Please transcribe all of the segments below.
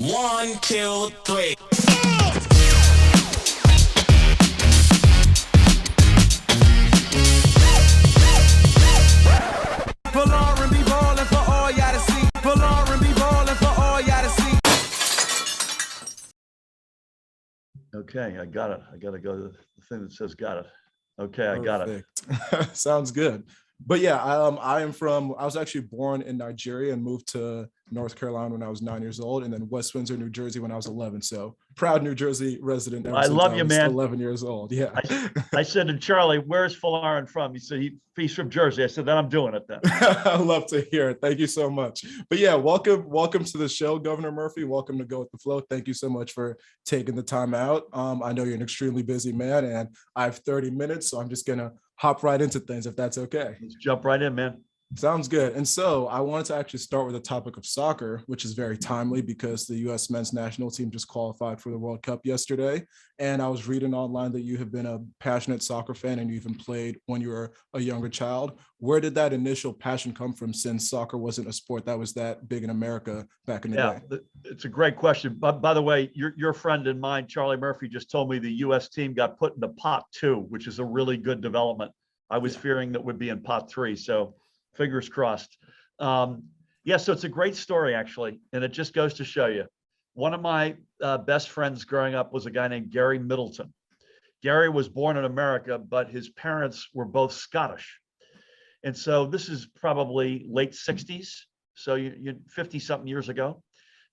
1, 2, 3. Folarin be ballin' for all y'all to see. Folarin be ballin' for all y'all to see. Okay, I got it. I got to go to the thing that says got it. Okay, I got it. Perfect. Sounds good. But yeah, I was actually born in Nigeria and moved to North Carolina when I was 9 years old, and then West Windsor, New Jersey when I was 11. So proud New Jersey resident. I love you, man. 11 years old. Yeah. I said to Charlie, where's Folarin from? He said he's from Jersey. I said, then I'm doing it then. I love to hear it. Thank you so much. But yeah, welcome to the show, Governor Murphy. Welcome to Go with the Flow. Thank you so much for taking the time out. I know you're an extremely busy man, and I have 30 minutes, so I'm just gonna hop right into things if that's okay. Let's jump right in, man. Sounds good. And so I wanted to actually start with the topic of soccer, which is very timely because the U.S. men's national team just qualified for the World Cup yesterday. And I was reading online that you have been a passionate soccer fan and you even played when you were a younger child. Where did that initial passion come from, since soccer wasn't a sport that was that big in America back in the day? It's a great question. But by the way, your friend and mine, Charlie Murphy, just told me the U.S. team got put into pot 2, which is a really good development. I was fearing that would be in pot 3. So fingers crossed. So it's a great story, actually. And it just goes to show you. One of my best friends growing up was a guy named Gary Middleton. Gary was born in America, but his parents were both Scottish. And so this is probably late 60s. So you 50 something years ago.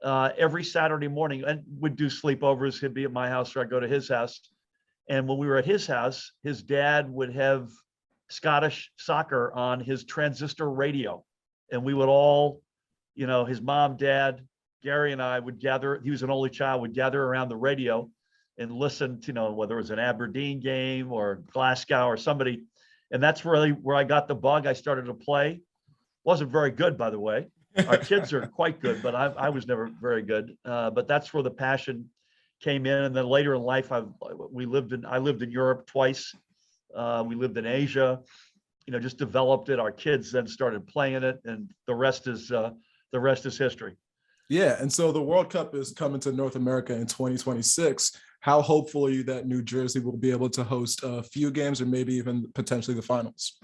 Every Saturday morning, and we'd do sleepovers. He'd be at my house or I'd go to his house. And when we were at his house, his dad would have Scottish soccer on his transistor radio. And we would all, his mom, dad, Gary and I would gather. He was an only child, would gather around the radio and listen to, whether it was an Aberdeen game or Glasgow or somebody. And that's really where I got the bug. I started to play. Wasn't very good, by the way. Our kids are quite good, but I was never very good. But that's where the passion came in. And then later in life, I lived in Europe twice. We lived in Asia, just developed it. Our kids then started playing it, and the rest is history. Yeah, and so the World Cup is coming to North America in 2026. How hopeful are you that New Jersey will be able to host a few games or maybe even potentially the finals?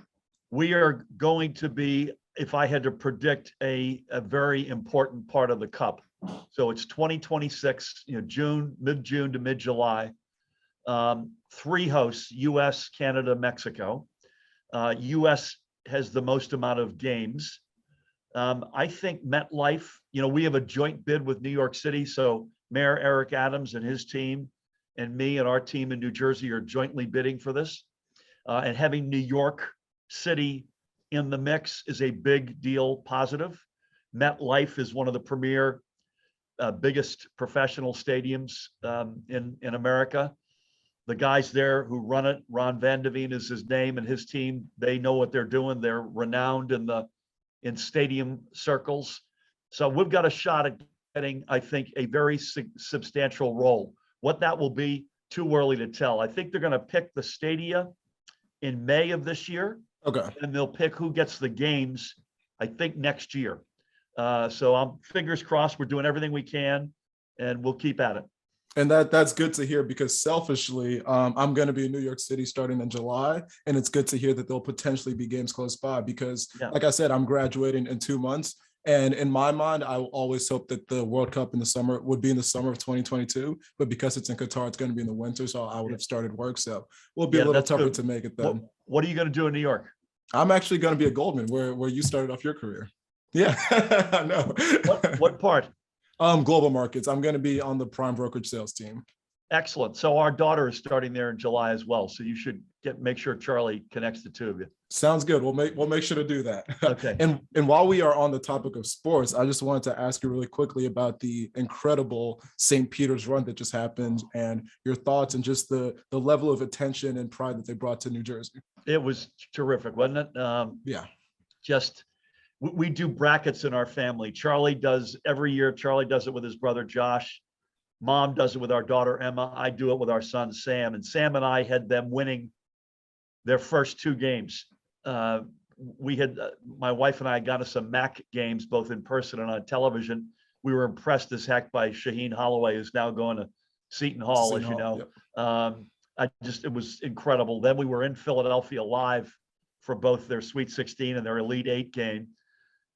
We are going to be, if I had to predict, a very important part of the Cup. So it's 2026, mid-June to mid-July. 3 hosts, US, Canada, Mexico. US has the most amount of games. I think MetLife, we have a joint bid with New York City. So Mayor Eric Adams and his team and me and our team in New Jersey are jointly bidding for this. And having New York City in the mix is a big deal positive. MetLife is one of the premier, biggest professional stadiums in America. The guys there who run it, Ron Van de Veen is his name, and his team, they know what they're doing. They're renowned in stadium circles. So we've got a shot at getting, I think, a very substantial role. What that will be, too early to tell. I think they're going to pick the stadia in May of this year. Okay. And they'll pick who gets the games, I think, next year. So I'm fingers crossed. We're doing everything we can, and we'll keep at it. And that's good to hear, because selfishly, I'm going to be in New York City starting in July. And it's good to hear that there'll potentially be games close by because, like I said, I'm graduating in 2 months. And in my mind, I always hoped that the World Cup in the summer would be in the summer of 2022. But because it's in Qatar, it's going to be in the winter. So I would have started work. So we'll be a little tougher to make it then. What are you going to do in New York? I'm actually going to be a Goldman, where you started off your career. Yeah, I know. What part? Global markets. I'm going to be on the prime brokerage sales team. Excellent. So our daughter is starting there in July as well. So you should make sure Charlie connects the two of you. Sounds good. We'll make sure to do that. Okay. And while we are on the topic of sports, I just wanted to ask you really quickly about the incredible St. Peter's run that just happened and your thoughts and just the level of attention and pride that they brought to New Jersey. It was terrific, wasn't it? Yeah. We do brackets in our family. Charlie does every year. Charlie does it with his brother, Josh. Mom does it with our daughter, Emma. I do it with our son, Sam. And Sam and I had them winning their first 2 games. We had, my wife and I got us some MAC games, both in person and on television. we were impressed as heck by Shaheen Holloway, who's now going to Seton Hall, as you know. Yep. It was incredible. Then we were in Philadelphia live for both their Sweet 16 and their Elite Eight game.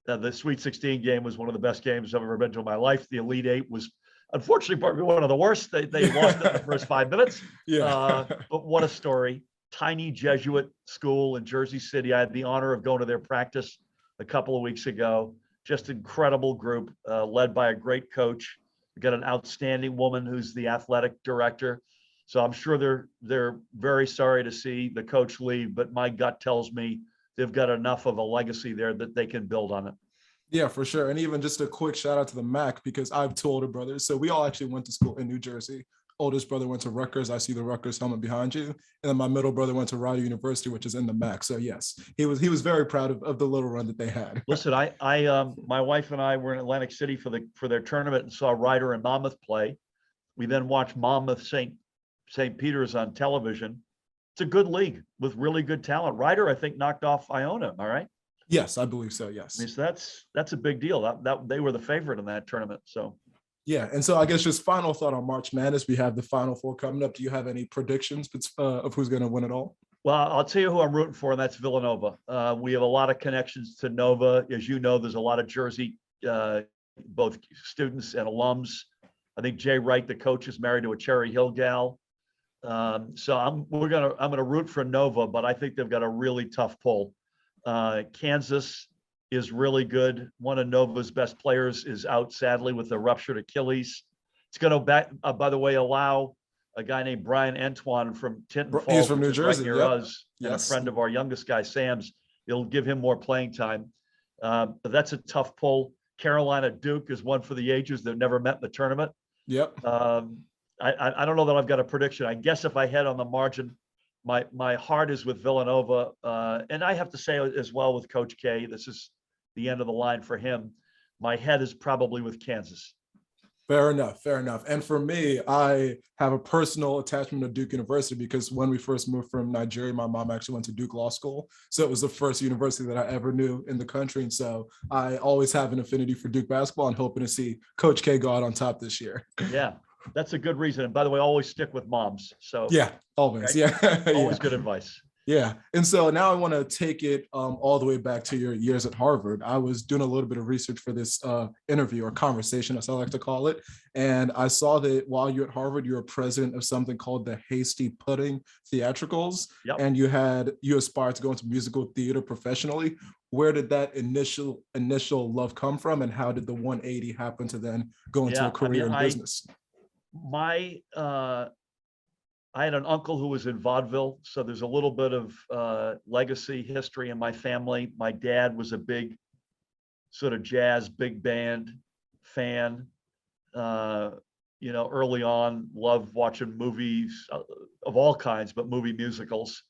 The Sweet 16 game was one of the best games I've ever been to in my life. The Elite Eight was unfortunately probably one of the worst. They lost it in the first 5 minutes. Yeah. But what a story. Tiny Jesuit school in Jersey City. I had the honor of going to their practice a couple of weeks ago. Just incredible group, led by a great coach. We got an outstanding woman who's the athletic director. So I'm sure they're very sorry to see the coach leave, but my gut tells me they've got enough of a legacy there that they can build on it. Yeah, for sure. And even just a quick shout out to the MAC, because I have 2 older brothers. So we all actually went to school in New Jersey. Oldest brother went to Rutgers. I see the Rutgers helmet behind you. And then my middle brother went to Rider University, which is in the MAC. So yes, he was very proud of the little run that they had. Listen, my wife and I were in Atlantic City for their tournament and saw Rider and Monmouth play. We then watched Monmouth St. Peter's on television. It's a good league with really good talent. Rider, I think, knocked off Iona. All right. Yes, I believe so. Yes. I mean, so that's a big deal. That they were the favorite in that tournament. So. Yeah, and so I guess just final thought on March Madness. We have the Final Four coming up. Do you have any predictions of who's going to win it all? Well, I'll tell you who I'm rooting for, and that's Villanova. We have a lot of connections to Nova. As you know, there's a lot of Jersey, both students and alums. I think Jay Wright, the coach, is married to a Cherry Hill gal. So I'm gonna root for Nova, but I think they've got a really tough pull. Kansas is really good. One of Nova's best players is out, sadly, with a ruptured Achilles. It's going to, by the way, allow a guy named Brian Antoine from Tinton Falls, he's from New Jersey, right near us, and a friend of our youngest guy, Sam's. It'll give him more playing time. But that's a tough pull. Carolina Duke is one for the ages. They've never met in the tournament. Yep. I don't know that I've got a prediction. I guess if I head on the margin, my heart is with Villanova. And I have to say as well with Coach K, this is the end of the line for him. My head is probably with Kansas. Fair enough. And for me, I have a personal attachment to Duke University because when we first moved from Nigeria, my mom actually went to Duke Law School. So it was the first university that I ever knew in the country. And so I always have an affinity for Duke basketball and hoping to see Coach K go out on top this year. Yeah, that's a good reason. And by the way, always stick with moms. So yeah, always. Right? Yeah. Always good advice. Yeah. And so now I want to take it all the way back to your years at Harvard. I was doing a little bit of research for this interview or conversation, as I like to call it. And I saw that while you're at Harvard, you're a president of something called the Hasty Pudding Theatricals. Yep. And you aspired to go into musical theater professionally. Where did that initial love come from? And how did the 180 happen to then go into a career in business? I had an uncle who was in vaudeville, so there's a little bit of legacy history in my family. My dad was a big sort of jazz big band fan. Early on, loved watching movies of all kinds, but movie musicals.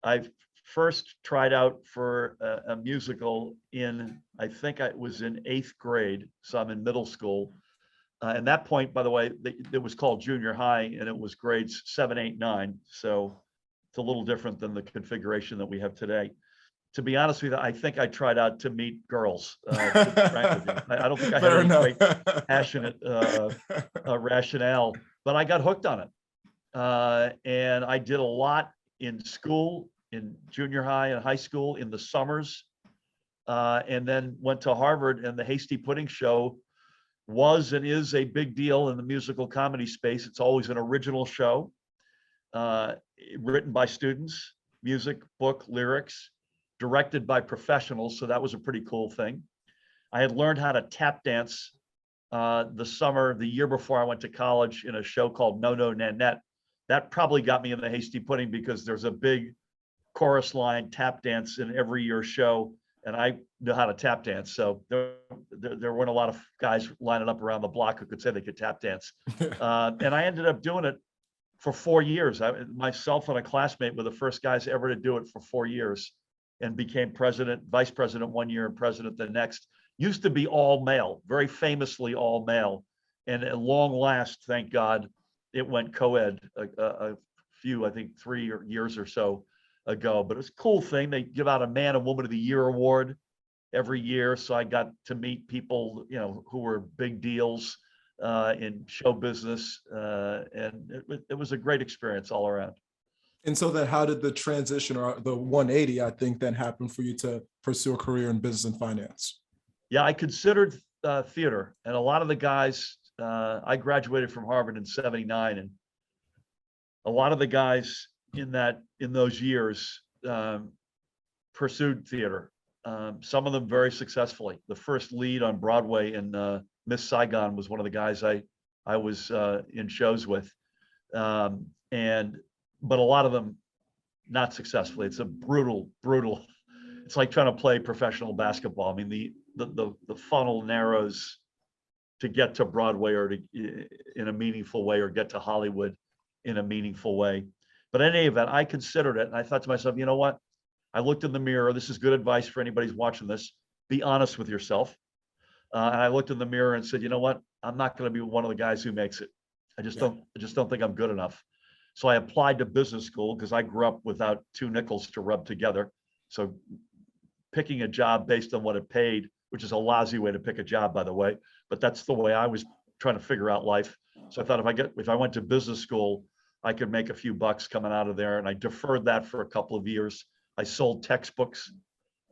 I first tried out for a musical I think I was in 8th grade, so I'm in middle school. At that point, by the way, it was called junior high, and it was grades 7, 8, 9. So it's a little different than the configuration that we have today. To be honest with you, I think I tried out to meet girls. I don't think I had any great passionate rationale, but I got hooked on it. And I did a lot in school, in junior high and high school, in the summers, and then went to Harvard, and the Hasty Pudding Show was and is a big deal in the musical comedy space. It's always an original show, written by students, music, book, lyrics, directed by professionals. So that was a pretty cool thing. I had learned how to tap dance the year before I went to college in a show called No No Nanette. That probably got me in the Hasty Pudding because there's a big chorus line tap dance in every year show. And I know how to tap dance. So there weren't a lot of guys lining up around the block who could say they could tap dance. And I ended up doing it for 4 years. Myself and a classmate were the first guys ever to do it for 4 years, and became vice president 1 year and president the next. Used to be all male, very famously all male. And at long last, thank God, it went co-ed a few, I think 3 years or so ago. But it's a cool thing. They give out a Man and Woman of the Year award. every year. So I got to meet people, who were big deals in show business. And it was a great experience all around. And so then how did the transition or the 180, I think, then happen for you to pursue a career in business and finance? Yeah, I considered theater, and a lot of the guys, I graduated from Harvard in '79, and a lot of the guys in those years pursued theater. Some of them very successfully. The first lead on Broadway in Miss Saigon was one of the guys I was in shows with, but a lot of them not successfully. It's a brutal. It's like trying to play professional basketball. I mean, the funnel narrows to get to Broadway or in a meaningful way, or get to Hollywood in a meaningful way. But in any event, I considered it, and I thought to myself, you know what? I looked in the mirror. This is good advice for anybody who's watching this. Be honest with yourself. And I looked in the mirror and said, you know what? I'm not going to be one of the guys who makes it. I just don't think I'm good enough. So I applied to business school because I grew up without 2 nickels to rub together. So picking a job based on what it paid, which is a lousy way to pick a job, by the way, but that's the way I was trying to figure out life. So I thought if I went to business school, I could make a few bucks coming out of there. And I deferred that for a couple of years. I sold textbooks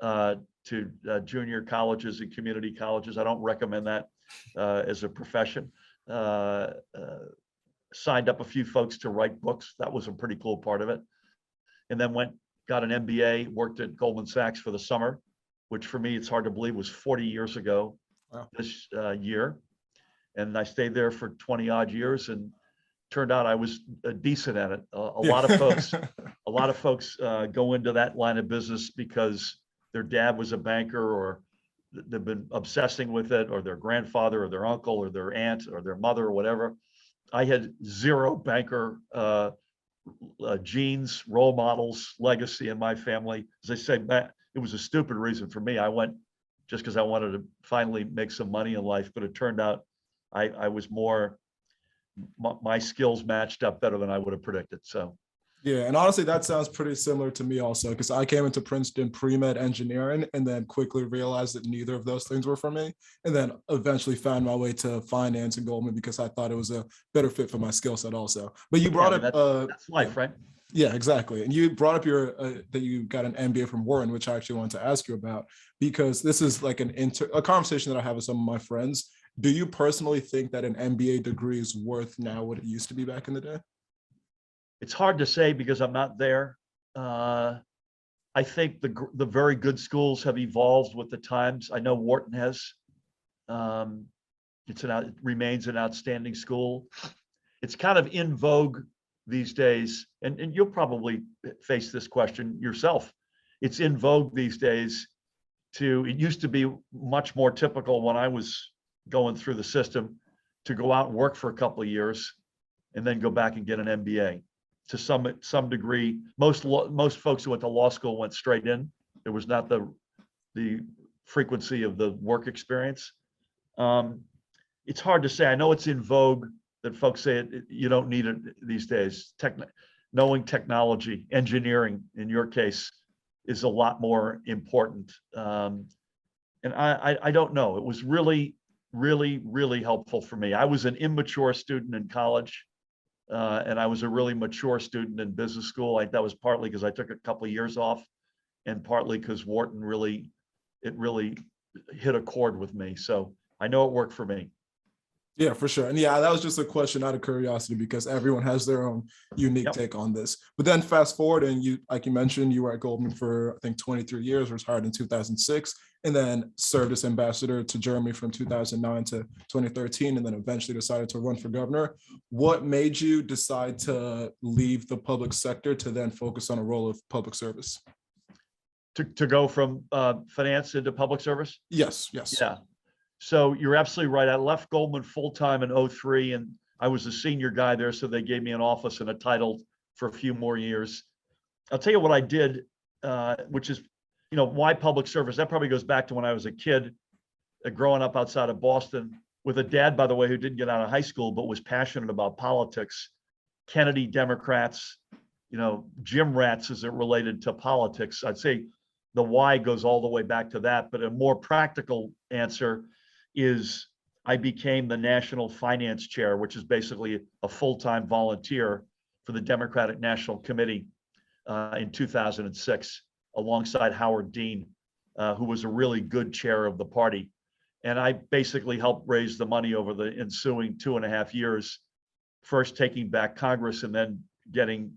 to junior colleges and community colleges. I don't recommend that as a profession. Signed up a few folks to write books. That was a pretty cool part of it. And then got an MBA, worked at Goldman Sachs for the summer, which for me, it's hard to believe was 40 years ago. Wow. This year. And I stayed there for 20 odd years, and turned out I was decent at it. A lot of folks go into that line of business because their dad was a banker, or they've been obsessing with it, or their grandfather or their uncle or their aunt or their mother or whatever. I had zero banker genes, role models, legacy in my family. As I say, it was a stupid reason for me. I went just because I wanted to finally make some money in life, but it turned out I was more, my skills matched up better than I would have predicted. So. Yeah, and honestly, that sounds pretty similar to me also, because I came into Princeton pre-med engineering and then quickly realized that neither of those things were for me, and then eventually found my way to finance and Goldman because I thought it was a better fit for my skill set also. But you brought up that's life, right? Yeah, exactly. And you brought up that you got an MBA from Wharton, which I actually wanted to ask you about, because this is like a conversation that I have with some of my friends. Do you personally think that an MBA degree is worth now what it used to be back in the day? It's hard to say because I'm not there. I think the very good schools have evolved with the times. I know Wharton has. It remains an outstanding school. It's kind of in vogue these days, and you'll probably face this question yourself. It's in vogue these days it used to be much more typical when I was going through the system to go out and work for a couple of years and then go back and get an MBA. To some degree, most folks who went to law school went straight in. There was not the frequency of the work experience. It's hard to say. I know it's in vogue that folks say you don't need it these days. Knowing technology, engineering, in your case, is a lot more important. And I don't know. It was really, really, really helpful for me. I was an immature student in college. And I was a really mature student in business school. That was partly because I took a couple of years off, and partly because Wharton really hit a chord with me. So I know it worked for me. Yeah, for sure. And yeah, that was just a question out of curiosity because everyone has their own unique take on this. But then fast forward, and you, like you mentioned, you were at Goldman for, I think, 23 years, retired in 2006, and then served as ambassador to Germany from 2009 to 2013, and then eventually decided to run for governor. What made you decide to leave the public sector to then focus on a role of public service? To go from finance into public service? Yes. Yeah. So you're absolutely right. I left Goldman full-time in 2003, and I was a senior guy there, so they gave me an office and a title for a few more years. I'll tell you what I did, which is, why public service? That probably goes back to when I was a kid, growing up outside of Boston, with a dad, by the way, who didn't get out of high school, but was passionate about politics. Kennedy Democrats, gym rats as it related to politics. I'd say the why goes all the way back to that. But a more practical answer is I became the national finance chair, which is basically a full-time volunteer for the Democratic National Committee in 2006, alongside Howard Dean, who was a really good chair of the party. And I basically helped raise the money over the ensuing 2.5 years, first taking back Congress and then getting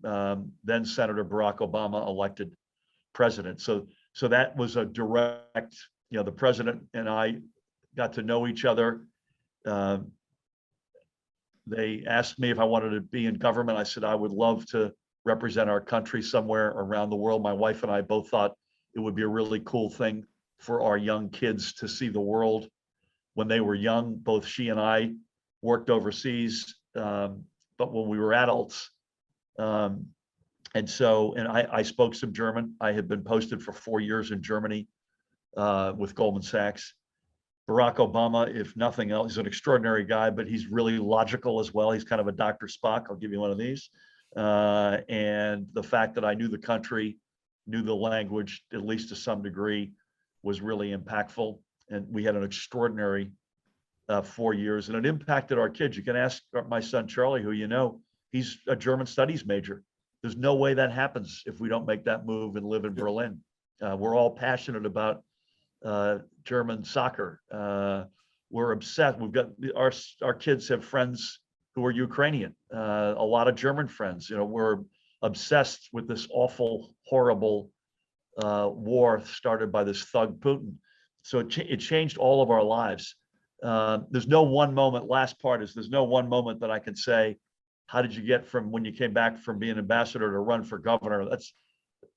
then Senator Barack Obama elected president. So that was a direct, the president and I got to know each other. They asked me if I wanted to be in government. I said I would love to represent our country somewhere around the world. My wife and I both thought it would be a really cool thing for our young kids to see the world when they were young. Both she and I worked overseas, but when we were adults. And I spoke some German. I had been posted for 4 years in Germany with Goldman Sachs. Barack Obama, if nothing else, he's an extraordinary guy, but he's really logical as well. He's kind of a Dr. Spock. I'll give you one of these. And the fact that I knew the country, knew the language, at least to some degree, was really impactful. And we had an extraordinary 4 years, and it impacted our kids. You can ask my son, Charlie, who you know, he's a German studies major. There's no way that happens if we don't make that move and live in Berlin. We're all passionate about German soccer. We're obsessed. We've got our kids have friends who are Ukrainian, a lot of German friends. We're obsessed with this awful, horrible war started by this thug Putin. So it changed all of our lives. There's no one moment, last part is there's no one moment that I can say, how did you get from when you came back from being ambassador to run for governor?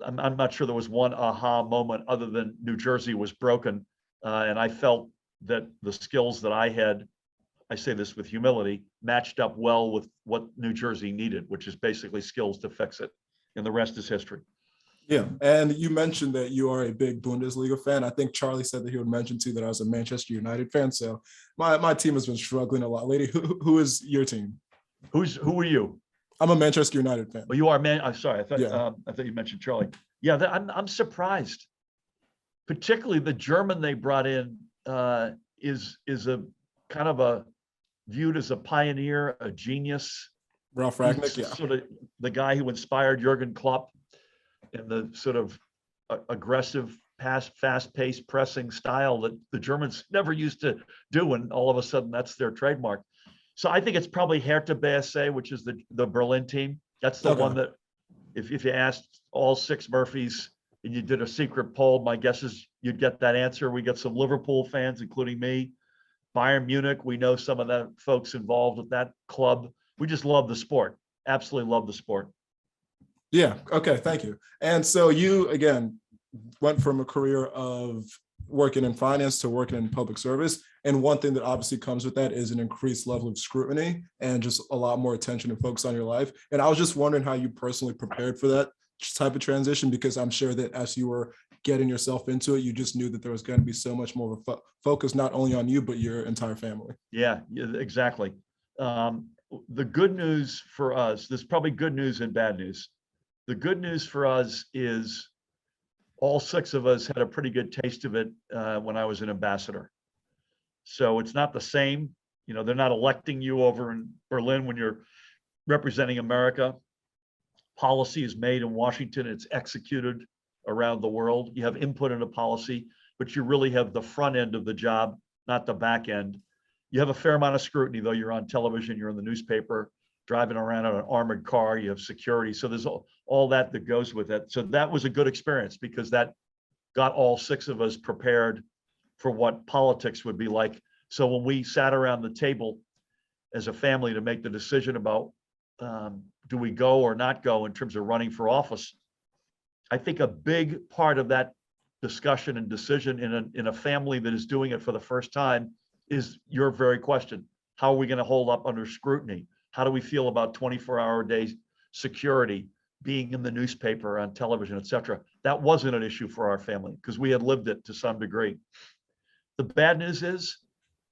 I'm not sure there was one aha moment other than New Jersey was broken. And I felt that the skills that I had, I say this with humility, matched up well with what New Jersey needed, which is basically skills to fix it. And the rest is history. Yeah, and you mentioned that you are a big Bundesliga fan. I think Charlie said that he would mention too that I was a Manchester United fan. So my team has been struggling a lot lately. Who is your team? Who are you? I'm a Manchester United fan. Well, you are, man. I'm sorry. I thought you mentioned Charlie. Yeah, I'm surprised. Particularly the German they brought in is a kind of a viewed as a pioneer, a genius. Ralph Rangnick, yeah. Sort of the guy who inspired Jurgen Klopp in the sort of aggressive, fast-paced pressing style that the Germans never used to do, and all of a sudden that's their trademark. So I think it's probably Hertha BSC, which is the Berlin team. That's the one that, if you asked all 6 Murphys and you did a secret poll, my guess is you'd get that answer. We get some Liverpool fans, including me. Bayern Munich, we know some of the folks involved with that club. We just love the sport. Absolutely love the sport. Yeah. Okay. Thank you. And so you, again, went from a career of working in finance to working in public service. And one thing that obviously comes with that is an increased level of scrutiny and just a lot more attention and focus on your life. And I was just wondering how you personally prepared for that type of transition, because I'm sure that as you were getting yourself into it, you just knew that there was going to be so much more of a focus, not only on you, but your entire family. Yeah, exactly. The good news for us, there's probably good news and bad news. The good news for us is all 6 of us had a pretty good taste of it when I was an ambassador. So it's not the same. They're not electing you over in Berlin when you're representing America. Policy is made in Washington. It's executed around the world. You have input into policy, but you really have the front end of the job, not the back end. You have a fair amount of scrutiny, though. You're on television, you're in the newspaper, driving around on an armored car, you have security. So there's all that goes with it. So that was a good experience because that got all 6 of us prepared for what politics would be like. So when we sat around the table as a family to make the decision about do we go or not go in terms of running for office, I think a big part of that discussion and decision in a family that is doing it for the first time is your very question. How are we going to hold up under scrutiny? How do we feel about 24-hour-a-day security, being in the newspaper, on television, et cetera? That wasn't an issue for our family because we had lived it to some degree. The bad news is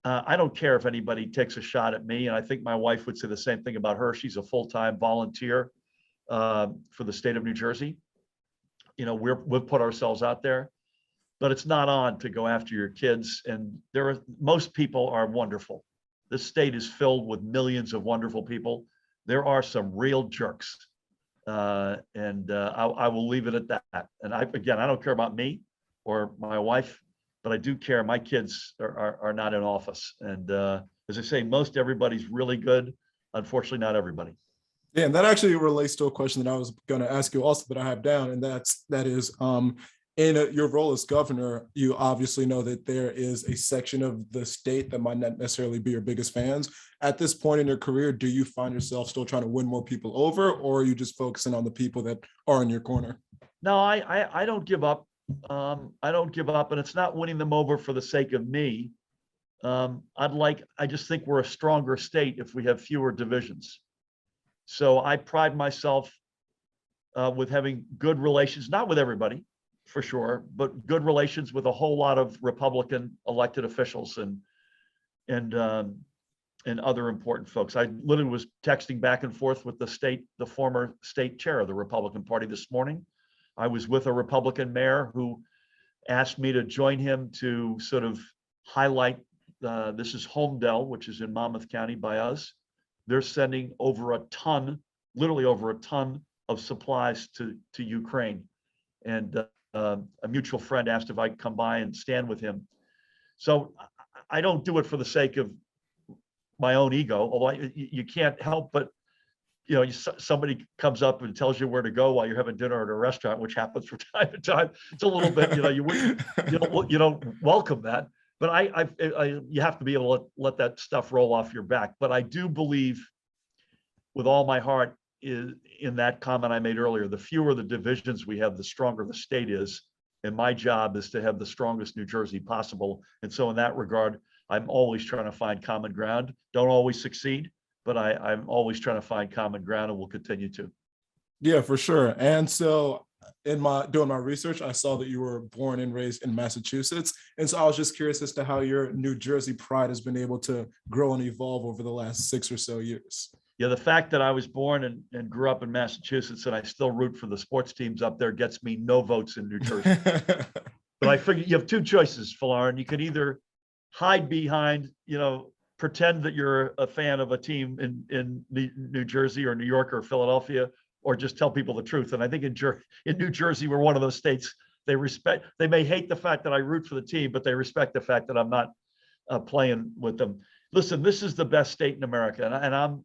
I don't care if anybody takes a shot at me, and I think my wife would say the same thing about her. She's a full-time volunteer for the state of New Jersey. We've put ourselves out there. but it's not on to go after your kids. And most people are wonderful. This state is filled with millions of wonderful people. There are some real jerks. I will leave it at that. And again, I don't care about me or my wife, but I do care. My kids are not in office. And as I say, most everybody's really good. Unfortunately, not everybody. Yeah, and that actually relates to a question that I was going to ask you also that I have down, and that is, in your role as governor, you obviously know that there is a section of the state that might not necessarily be your biggest fans. At this point in your career, do you find yourself still trying to win more people over, or are you just focusing on the people that are in your corner? No, I don't give up. I don't give up, and it's not winning them over for the sake of me. I just think we're a stronger state if we have fewer divisions. So I pride myself with having good relations, not with everybody, for sure, but good relations with a whole lot of Republican elected officials and other important folks. I literally was texting back and forth with the former state chair of the Republican Party this morning. I was with a Republican mayor who asked me to join him to sort of highlight, this is Homedale, which is in Monmouth County by us. They're sending literally over a ton of supplies to Ukraine. And a mutual friend asked if I could come by and stand with him. So I don't do it for the sake of my own ego, although you can't help but, somebody comes up and tells you where to go while you're having dinner at a restaurant, which happens from time to time. It's a little bit, you don't welcome that. But you have to be able to let that stuff roll off your back. But I do believe with all my heart in that comment I made earlier, the fewer the divisions we have, the stronger the state is. And my job is to have the strongest New Jersey possible. And so in that regard, I'm always trying to find common ground. Don't always succeed, but I'm always trying to find common ground, and will continue to. Yeah, for sure. And so doing my research, I saw that you were born and raised in Massachusetts. And so I was just curious as to how your New Jersey pride has been able to grow and evolve over the last 6 or so years. Yeah, the fact that I was born and grew up in Massachusetts and I still root for the sports teams up there gets me no votes in New Jersey. But I figure you have two choices, Folarin. You can either hide behind, pretend that you're a fan of a team in New Jersey or New York or Philadelphia, or just tell people the truth. And I think in New Jersey, we're one of those states they may hate the fact that I root for the team, but they respect the fact that I'm not playing with them. Listen, this is the best state in America,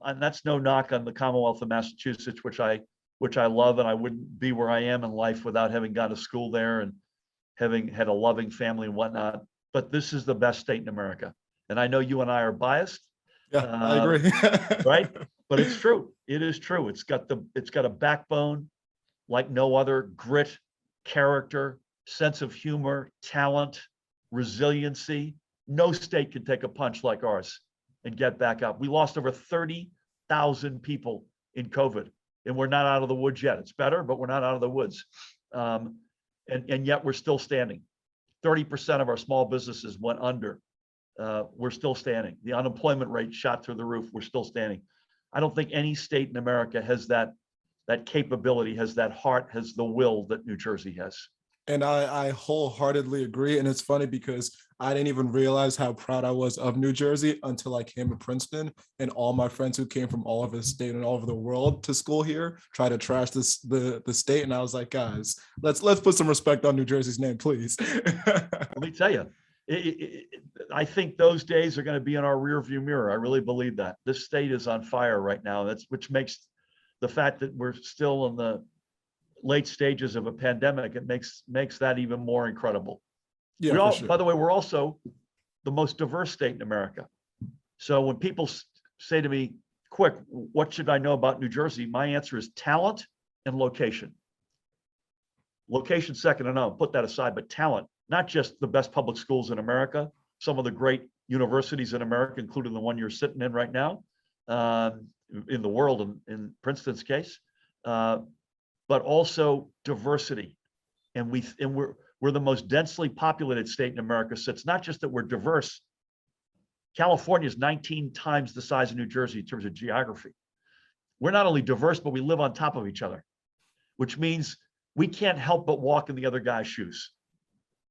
and that's no knock on the Commonwealth of Massachusetts, which I love, and I wouldn't be where I am in life without having gone to school there and having had a loving family and whatnot. But this is the best state in America, and I know you and I are biased. Yeah, I agree. Right, but it's true. It is true. It's got a backbone like no other: grit, character, sense of humor, talent, resiliency. No state can take a punch like ours and get back up. We lost over 30,000 people in COVID, and we're not out of the woods yet. It's better, but we're not out of the woods. And yet we're still standing. 30% of our small businesses went under. We're still standing. The unemployment rate shot through the roof. We're still standing. I don't think any state in America has that capability, has that heart, has the will that New Jersey has. And I wholeheartedly agree. And it's funny because I didn't even realize how proud I was of New Jersey until I came to Princeton, and all my friends who came from all over the state and all over the world to school here try to trash the state. And I was like, guys, let's put some respect on New Jersey's name, please. Let me tell you, I think those days are going to be in our rearview mirror. I really believe that. This state is on fire right now. Which makes the fact that we're still in the late stages of a pandemic, it makes that even more incredible. Yeah, sure. By the way, we're also the most diverse state in America. So when people say to me, "Quick, what should I know about New Jersey?" My answer is talent and location. Location second to none, put that aside, but talent, not just the best public schools in America, some of the great universities in America, including the one you're sitting in right now, in the world, in Princeton's case, but also diversity. And we're the most densely populated state in America. So it's not just that we're diverse. California is 19 times the size of New Jersey in terms of geography. We're not only diverse, but we live on top of each other, which means we can't help but walk in the other guy's shoes.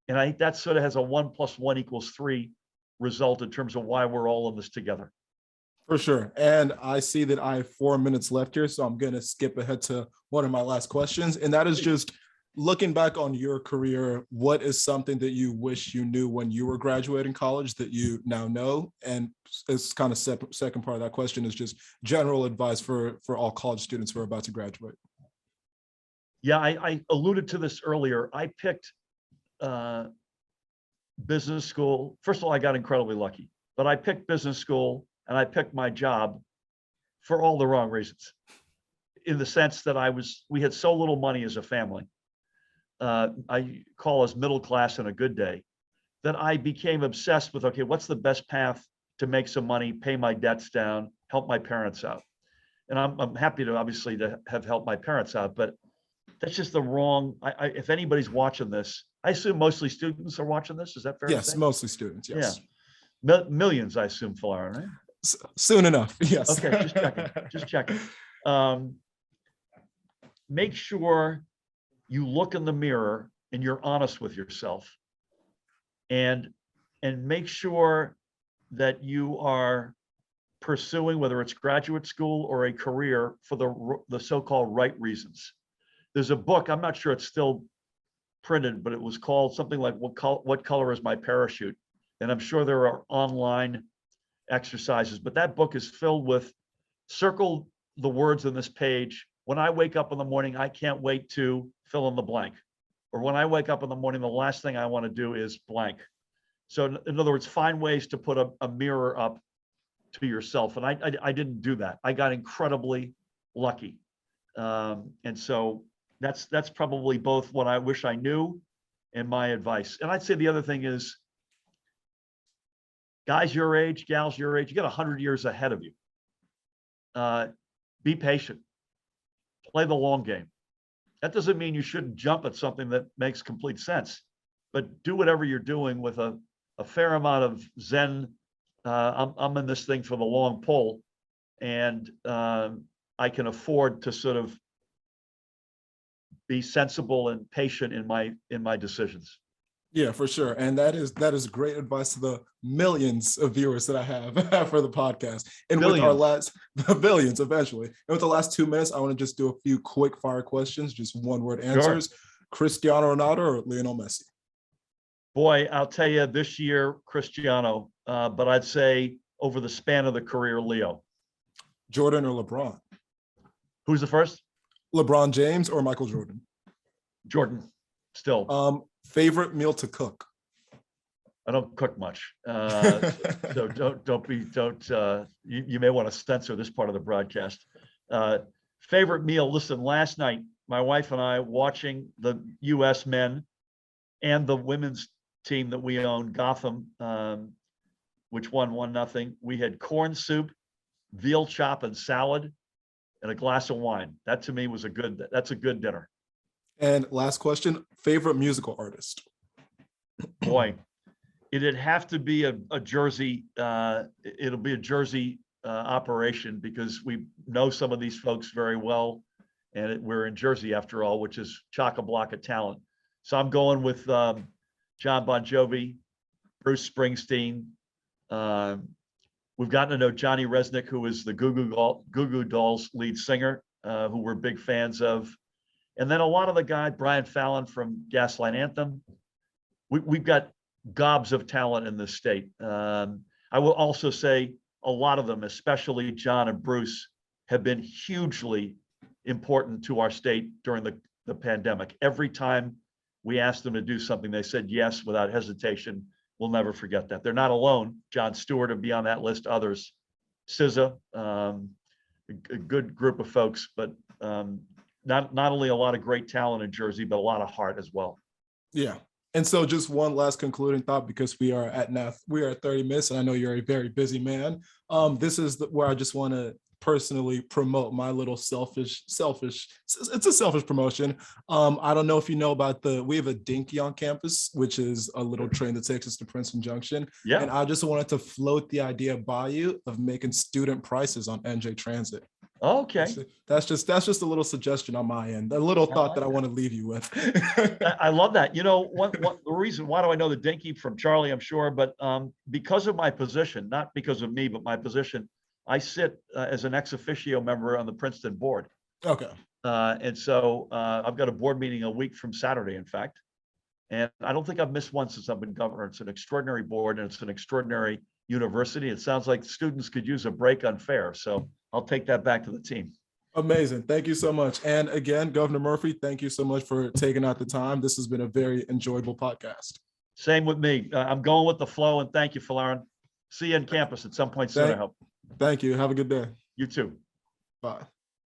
And I think that sort of has a 1 + 1 = 3 result in terms of why we're all in this together. For sure. And I see that I have 4 minutes left here, so I'm going to skip ahead to one of my last questions. And that is just looking back on your career, what is something that you wish you knew when you were graduating college that you now know? And it's kind of second part of that question is just general advice for all college students who are about to graduate. Yeah, I alluded to this earlier. I picked business school. First of all, I got incredibly lucky, but I picked business school and I picked my job for all the wrong reasons. In the sense that we had so little money as a family. I call us middle class in a good day, that I became obsessed with, okay, what's the best path to make some money, pay my debts down, help my parents out. And I'm happy to obviously to have helped my parents out, but that's just the wrong, if anybody's watching this, I assume mostly students are watching this. Is that fair? Yes, mostly students. Yes. Yeah. Millions, I assume, Folarin, right? Soon enough. Yes. Okay, just checking. Make sure you look in the mirror and you're honest with yourself, and make sure that you are pursuing, whether it's graduate school or a career, for the so-called right reasons. There's a book, I'm not sure it's still printed, but it was called something like What Color is My Parachute? And I'm sure there are online exercises, but that book is filled with, circle the words on this page. When I wake up in the morning, I can't wait to fill in the blank. Or when I wake up in the morning, the last thing I want to do is blank. So in other words, find ways to put a mirror up to yourself. And I didn't do that. I got incredibly lucky. And so that's probably both what I wish I knew and my advice. And I'd say the other thing is, guys your age, gals your age, you got 100 years ahead of you. Be patient. Play the long game. That doesn't mean you shouldn't jump at something that makes complete sense, but do whatever you're doing with a fair amount of zen. I'm in this thing for the long pull, and I can afford to sort of be sensible and patient in my decisions. Yeah, for sure. And that is great advice to the millions of viewers that I have for the podcast. And billions. With our last billions eventually. And with the last 2 minutes, I want to just do a few quick fire questions, just one word answers. Sure. Cristiano Ronaldo or Lionel Messi? Boy, I'll tell you this year, Cristiano, but I'd say over the span of the career, Leo. Jordan or LeBron? Who's the first? LeBron James or Michael Jordan? Jordan, still. Favorite meal to cook? I don't cook much, so you may want to censor this part of the broadcast. Favorite meal? Listen, last night my wife and I, watching the U.S. men and the women's team that we own, Gotham, which won 1-0. We had corn soup, veal chop, and salad, and a glass of wine. That to me was that's a good dinner. And last question, favorite musical artist? Boy, it'd have to be a Jersey, it'll be a Jersey operation, because we know some of these folks very well, and we're in Jersey after all, which is chock-a-block of talent. So I'm going with John Bon Jovi, Bruce Springsteen. We've gotten to know Johnny Resnick, who is the Goo Goo Dolls lead singer, who we're big fans of. And then a lot of the guys, Brian Fallon from Gaslight Anthem. We've got gobs of talent in this state. I will also say a lot of them, especially John and Bruce, have been hugely important to our state during the pandemic. Every time we asked them to do something, they said yes without hesitation. We'll never forget that. They're not alone. John Stewart would be on that list, others. SZA, a good group of folks, but not only a lot of great talent in Jersey, but a lot of heart as well. Yeah. And so just one last concluding thought, because we are at 30 minutes, and I know you're a very busy man. This is where I just want to personally promote my little selfish, it's a selfish promotion. I don't know if you know about we have a Dinky on campus, which is a little train that takes us to Princeton Junction. Yeah. And I just wanted to float the idea by you of making student prices on NJ Transit. Okay. That's just a little suggestion on my end, a little thought that I want to leave you with. I love that. You know, the reason, why do I know the Dinky from Charlie, I'm sure, but because of my position, not because of me, but my position, I sit as an ex officio member on the Princeton board. Okay. And so I've got a board meeting a week from Saturday, in fact. And I don't think I've missed one since I've been governor. It's an extraordinary board and it's an extraordinary university. It sounds like students could use a break unfair. So I'll take that back to the team. Amazing. Thank you so much. And again, Governor Murphy, thank you so much for taking out the time. This has been a very enjoyable podcast. Same with me. I'm going with the flow, and thank you, Folarin. See you on campus at some point soon, I hope. Thank you. Have a good day. You too. Bye.